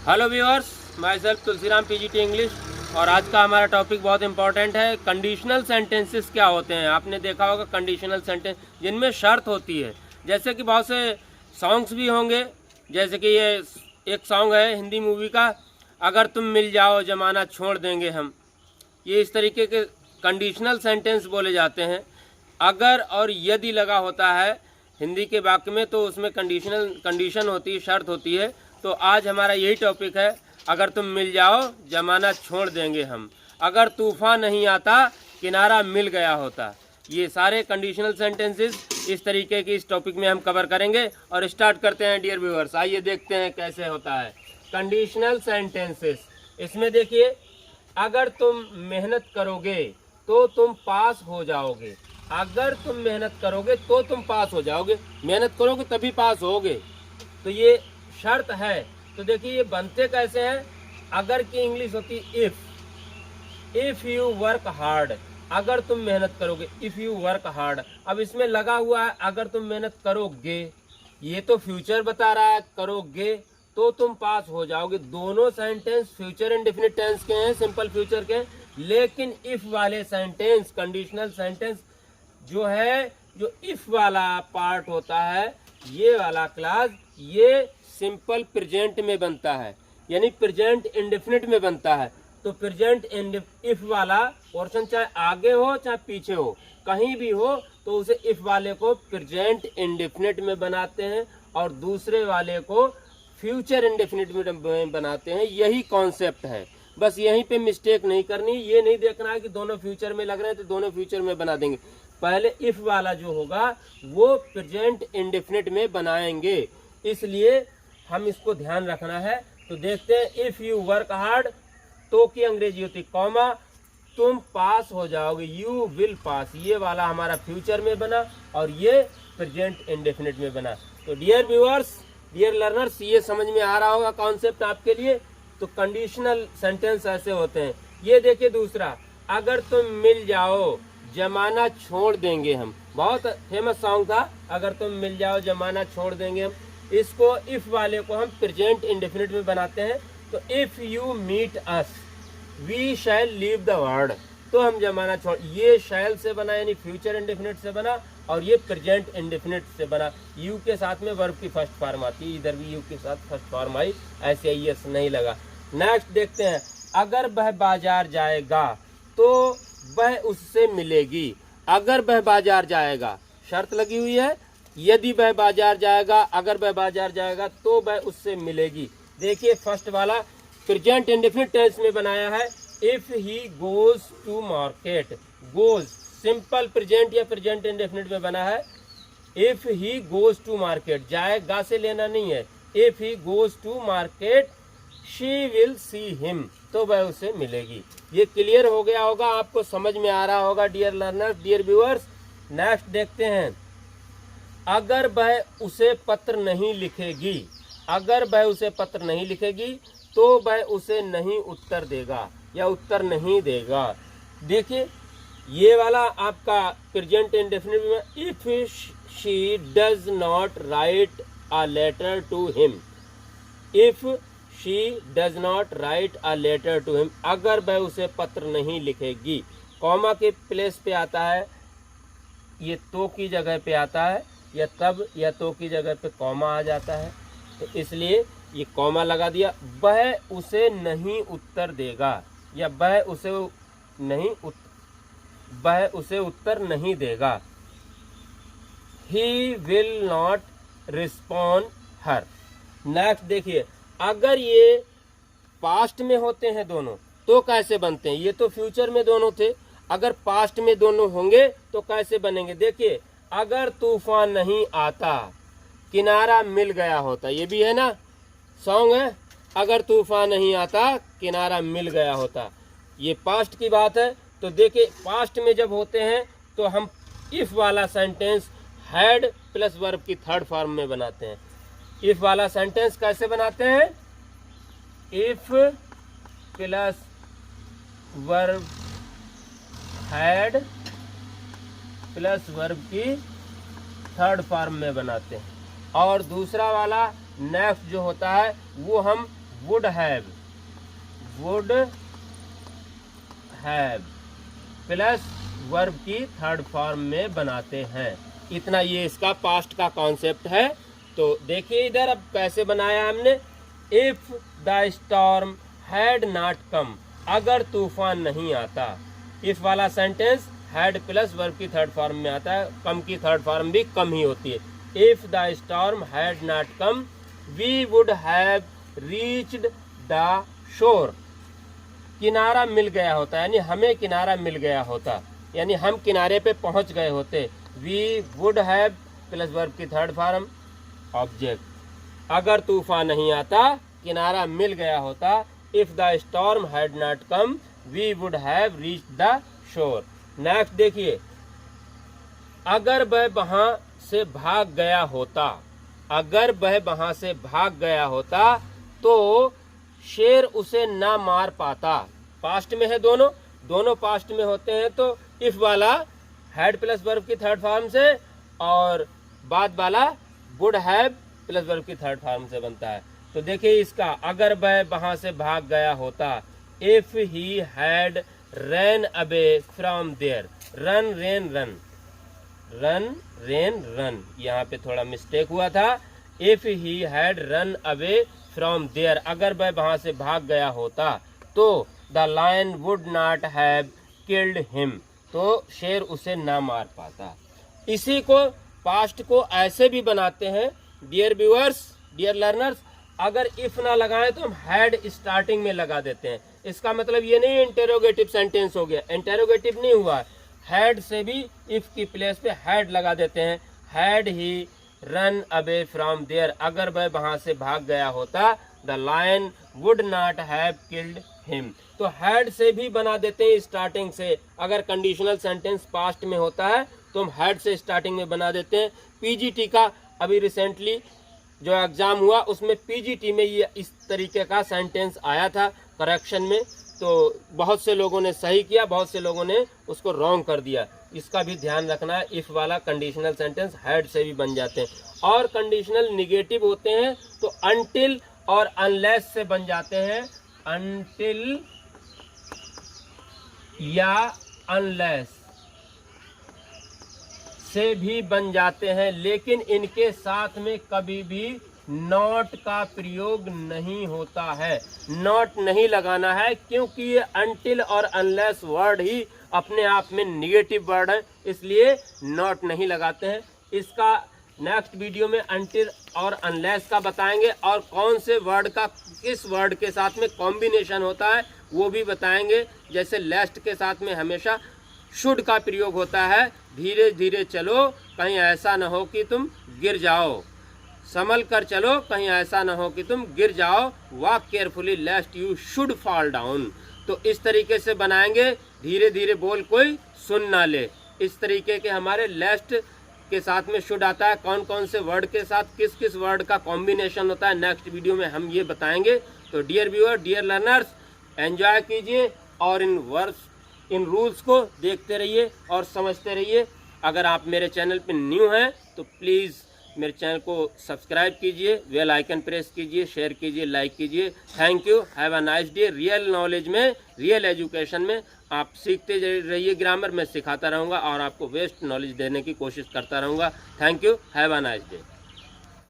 Hello viewers, my self Tulsiram PGT English. और आज का हमारा टॉपिक बहुत इंपॉर्टेंट है। कंडीशनल सेंटेंसेस क्या होते हैं। आपने देखा होगा कंडीशनल सेंटेंस जिनमें शर्त होती है। जैसे कि बहुत से सॉन्ग्स भी होंगे, जैसे कि ये एक सॉन्ग है हिंदी मूवी का, अगर तुम मिल जाओ जमाना छोड़ देंगे हम। ये इस तरीके के कंडीशनल सेंटेंस बोले जाते हैं। अगर और यदि लगा होता है हिंदी के वाक्य में तो उसमें कंडीशन होती है, शर्त होती है। तो आज हमारा यही टॉपिक है, अगर तुम मिल जाओ जमाना छोड़ देंगे हम। अगर तूफान नहीं आता किनारा मिल गया होता। ये सारे कंडीशनल सेंटेंसेस इस तरीके की इस टॉपिक में हम कवर करेंगे। और स्टार्ट करते हैं डियर व्यूअर्स। आइए देखते हैं कैसे होता है कंडीशनल सेंटेंसेस। इसमें देखिए, अगर तुम मेहनत करोगे तो तुम पास हो जाओगे। अगर तुम मेहनत करोगे तो तुम पास हो जाओगे। मेहनत करोगे तभी पास होगे, तो ये शर्त है। तो देखिए ये बनते कैसे हैं। अगर की इंग्लिश होती इफ यू वर्क हार्ड। अगर तुम मेहनत करोगे, इफ यू वर्क हार्ड। अब इसमें लगा हुआ है अगर तुम मेहनत करोगे, ये तो फ्यूचर बता रहा है, करोगे तो तुम पास हो जाओगे। दोनों सेंटेंस फ्यूचर इंडेफिनिट टेंस के हैं, सिंपल फ्यूचर के। लेकिन इफ वाले सेंटेंस, कंडीशनल सेंटेंस जो है, जो इफ वाला पार्ट होता है, ये वाला क्लास, ये सिंपल प्रेजेंट में बनता है, यानी प्रेजेंट इंडेफिनिट में बनता है। तो प्रेजेंट इफ वाला पोर्शन चाहे आगे हो चाहे पीछे हो, कहीं भी हो, तो उसे इफ वाले को प्रेजेंट इंडेफिनिट में बनाते हैं और दूसरे वाले को फ्यूचर इंडेफिनिट में बनाते हैं। यही कॉन्सेप्ट है, बस यहीं पे मिस्टेक नहीं करनी। ये नहीं देखना है कि दोनों फ्यूचर में लग रहे हैं तो दोनों फ्यूचर में बना देंगे। पहले इफ वाला जो होगा वो प्रेजेंट इंडेफिनिट में बनाएंगे, इसलिए हम इसको ध्यान रखना है। तो देखते हैं, इफ यू वर्क हार्ड, तो की अंग्रेजी होती कॉमा, तुम पास हो जाओगे, यू विल पास। ये वाला हमारा फ्यूचर में बना और ये प्रेजेंट इंडेफिनिट में बना। तो डियर व्यूअर्स, डियर लर्नर्स, ये समझ में आ रहा होगा कॉन्सेप्ट आपके लिए। तो कंडीशनल सेंटेंस ऐसे होते हैं। ये देखिए दूसरा, अगर तुम मिल जाओ जमाना छोड़ देंगे हम। बहुत फेमस सॉन्ग था, अगर तुम मिल जाओ जमाना छोड़ देंगे हम। इसको इफ वाले को हम प्रेजेंट इंडेफिनिट में बनाते हैं। तो if you meet us we shall leave the world. तो हम जमाना छोड़, ये शैल से बना यानी फ्यूचर इंडेफिनिट से बना, और ये प्रेजेंट इंडेफिनिट से बना। यू के साथ में वर्ब की फर्स्ट फॉर्म आती है, इधर भी यू के साथ फर्स्ट फॉर्म आई, ऐसे यस नहीं लगा। नेक्स्ट देखते हैं, अगर वह बाजार जाएगा तो वह उससे मिलेगी। अगर वह बाजार जाएगा, शर्त लगी हुई है, यदि वह बाजार जाएगा, अगर वह बाजार जाएगा तो वह उससे मिलेगी। देखिए फर्स्ट वाला प्रेजेंट इंडेफिनिट टेंस में बनाया है, if he goes to market. Goes simple present या प्रेजेंट इंडेफिनिट में बना है। If he goes to market, जाएगा से लेना नहीं है। If he goes to market she will see him, तो वह उसे मिलेगी। ये क्लियर हो गया होगा, आपको समझ में आ रहा होगा dear learners, dear viewers. Next देखते हैं, अगर वह उसे पत्र नहीं लिखेगी। अगर वह उसे पत्र नहीं लिखेगी तो वह उसे नहीं उत्तर देगा या उत्तर नहीं देगा। देखिए ये वाला आपका प्रेजेंट इंडेफिनिट में, if she does not write a letter to him. If she does not write a letter to him, अगर वह उसे पत्र नहीं लिखेगी। कॉमा के प्लेस पे आता है, ये तो की जगह पे आता है, या तब या तो की जगह पे कॉमा आ जाता है, तो इसलिए ये कॉमा लगा दिया। वह उसे नहीं उत्तर देगा या वह उसे उत्तर नहीं देगा। He will not respond her. Next देखिए, अगर ये पास्ट में होते हैं दोनों तो कैसे बनते हैं। ये तो फ्यूचर में दोनों थे, अगर पास्ट में दोनों होंगे तो कैसे बनेंगे। देखिए, अगर तूफान नहीं आता किनारा मिल गया होता। ये भी है ना, सॉन्ग है, अगर तूफान नहीं आता किनारा मिल गया होता। ये पास्ट की बात है। तो देखिए पास्ट में जब होते हैं तो हम इफ वाला सेंटेंस हैड प्लस वर्ब की थर्ड फॉर्म में बनाते हैं। इफ वाला सेंटेंस कैसे बनाते हैं, if plus verb had plus verb की थर्ड फॉर्म में बनाते हैं। और दूसरा वाला नेक्स्ट जो होता है वो हम वुड हैव प्लस वर्ब की थर्ड फॉर्म में बनाते हैं। इतना ये इसका पास्ट का कॉन्सेप्ट है। तो देखिए इधर अब कैसे बनाया हमने। If the storm had not कम, अगर तूफान नहीं आता। इफ वाला सेंटेंस हैड प्लस वर्ब की थर्ड फॉर्म में आता है, कम की थर्ड फॉर्म भी कम ही होती है। If the storm had not come we would have reached the shore. किनारा मिल गया होता, यानी हमें किनारा मिल गया होता, यानी हम किनारे पे पहुंच गए होते। We would have plus verb की थर्ड फॉर्म ऑब्जेक्ट। अगर तूफान नहीं आता, किनारा मिल गया होता। If the storm had not come we would have reached the shore. Next देखिए, अगर वह वहां से भाग गया होता, अगर वह वहां से भाग गया होता तो शेर उसे ना मार पाता। पास्ट में है, दोनों पास्ट में होते हैं। तो इफ वाला हैड प्लस वर्ब की थर्ड फॉर्म से और बाद वाला वुड हैव प्लस वर्ब की थर्ड फॉर्म से बनता है। तो देखिए इसका, अगर वह वहां से भाग गया होता। If he had run away from there, run ran run, run ran run, यहाँ पे थोड़ा मिस्टेक हुआ था। If he had run away from there, अगर वह वहां से भाग गया होता तो the lion would not have killed him, तो शेर उसे ना मार पाता। इसी को पास्ट को ऐसे भी बनाते हैं डियर व्यूअर्स, डियर लर्नर्स। अगर इफ ना लगाएं तो हम हैड स्टार्टिंग में लगा देते हैं। इसका मतलब ये नहीं इंटेरोगेटिव सेंटेंस हो गया, इंटेरोगेटिव नहीं हुआ। हैड से भी इफ की प्लेस पे हैड लगा देते हैं। Had he run away from there, अगर वह वहां से भाग गया होता। The lion would not have killed him, तो हैड से भी बना देते हैं स्टार्टिंग से। अगर कंडीशनल सेंटेंस पास्ट में होता है तो हम हैड से स्टार्टिंग में बना देते हैं। पीजीटी का अभी रिसेंटली जो एग्जाम हुआ उसमें पीजीटी में ये इस तरीके का सेंटेंस आया था करेक्शन में। तो बहुत से लोगों ने सही किया, बहुत से लोगों ने उसको रॉन्ग कर दिया। इसका भी ध्यान रखना है। इफ वाला कंडीशनल सेंटेंस हैड से भी बन जाते हैं। और कंडीशनल निगेटिव होते हैं तो अनटिल और अनलेस से बन जाते हैं। अनटिल या अनलेस से भी बन जाते हैं, लेकिन इनके साथ में कभी भी नॉट का प्रयोग नहीं होता है। नॉट नहीं लगाना है, क्योंकि ये अनटिल और अनलेस वर्ड ही अपने आप में निगेटिव वर्ड है, इसलिए नॉट नहीं लगाते हैं। इसका नेक्स्ट वीडियो में अनटिल और अनलेस का बताएंगे और कौन से वर्ड का किस वर्ड के साथ में कॉम्बिनेशन होता है वो भी बताएंगे। जैसे लेस्ट के साथ में हमेशा शुड का प्रयोग होता है। धीरे धीरे चलो, कहीं ऐसा न हो कि तुम गिर जाओ। संभल कर चलो, कहीं ऐसा न हो कि तुम गिर जाओ। Walk carefully लेस्ट you should fall down. तो इस तरीके से बनाएंगे, धीरे धीरे बोल कोई सुन ना ले। इस तरीके के हमारे लेस्ट के साथ में शुड आता है। कौन कौन से वर्ड के साथ किस किस वर्ड का कॉम्बिनेशन होता है नेक्स्ट वीडियो में हम ये बताएंगे। तो dear viewer, dear learners, enjoy कीजिए और इन रूल्स को देखते रहिए और समझते रहिए। अगर आप मेरे चैनल पे न्यू हैं तो प्लीज़ मेरे चैनल को सब्सक्राइब कीजिए, बेल आइकन प्रेस कीजिए, शेयर कीजिए, लाइक कीजिए। Thank you, have a nice day. Real knowledge में, रियल एजुकेशन में आप सीखते रहिए। ग्रामर मैं सिखाता रहूँगा और आपको बेस्ट नॉलेज देने की कोशिश करता रहूँगा। Thank you, have a nice day.